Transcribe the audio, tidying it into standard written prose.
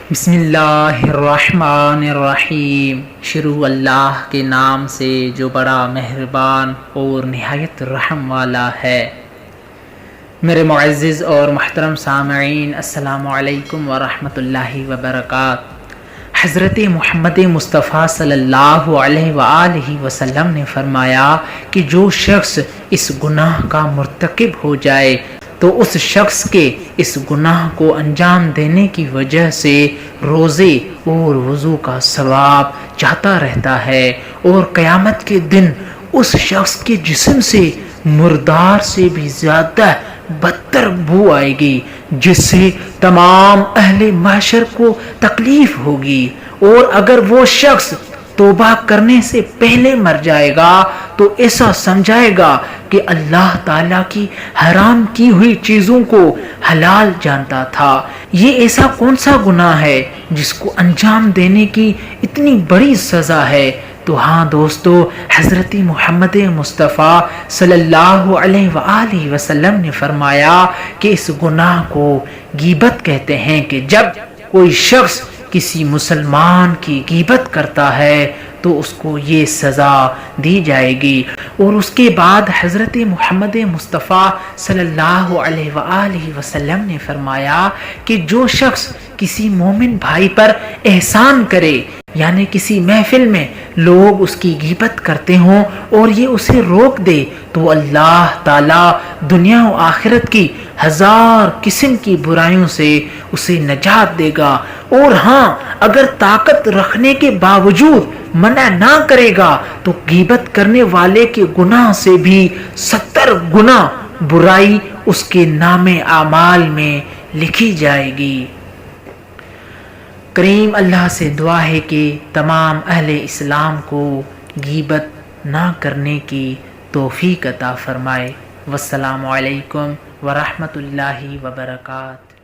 بسم اللہ الرحمن الرحیم۔ شروع اللہ کے نام سے جو بڑا مہربان اور نہایت رحم والا ہے۔ میرے معزز اور محترم سامعین، السلام علیکم ورحمۃ اللہ وبرکاتہ۔ حضرت محمد مصطفیٰ صلی اللہ علیہ وآلہ وسلم نے فرمایا کہ جو شخص اس گناہ کا مرتکب ہو جائے تو اس شخص کے اس گناہ کو انجام دینے کی وجہ سے روزے اور وضو کا ثواب چاہتا رہتا ہے، اور قیامت کے دن اس شخص کے جسم سے مردار سے بھی زیادہ بدتر بو آئے گی، جس سے تمام اہل محشر کو تکلیف ہوگی۔ اور اگر وہ شخص توبہ کرنے سے پہلے مر جائے گا تو ایسا سمجھائے گا کہ اللہ تعالیٰ کی حرام کی ہوئی چیزوں کو حلال جانتا تھا۔ یہ ایسا کون سا گناہ ہے جس کو انجام دینے کی اتنی بڑی سزا ہے؟ تو ہاں دوستو، حضرت محمد مصطفیٰ صلی اللہ علیہ وآلہ وسلم نے فرمایا کہ اس گناہ کو غیبت کہتے ہیں، کہ جب کوئی شخص کسی مسلمان کی غیبت کرتا ہے تو اس کو یہ سزا دی جائے گی۔ اور اس کے بعد حضرت محمد مصطفیٰ صلی اللہ علیہ وآلہ وسلم نے فرمایا کہ جو شخص کسی مومن بھائی پر احسان کرے، یعنی کسی محفل میں لوگ اس کی غیبت کرتے ہوں اور یہ اسے روک دے، تو اللہ تعالیٰ دنیا و آخرت کی 1000 قسم کی برائیوں سے اسے نجات دے گا۔ اور ہاں، اگر طاقت رکھنے کے باوجود منع نہ کرے گا تو غیبت کرنے والے کے گناہ سے بھی 70 گنا برائی اس کے نام اعمال میں لکھی جائے گی۔ کریم اللہ سے دعا ہے کہ تمام اہل اسلام کو غیبت نہ کرنے کی توفیق عطا فرمائے۔ والسلام علیکم ورحمۃ اللہ وبرکاتہ۔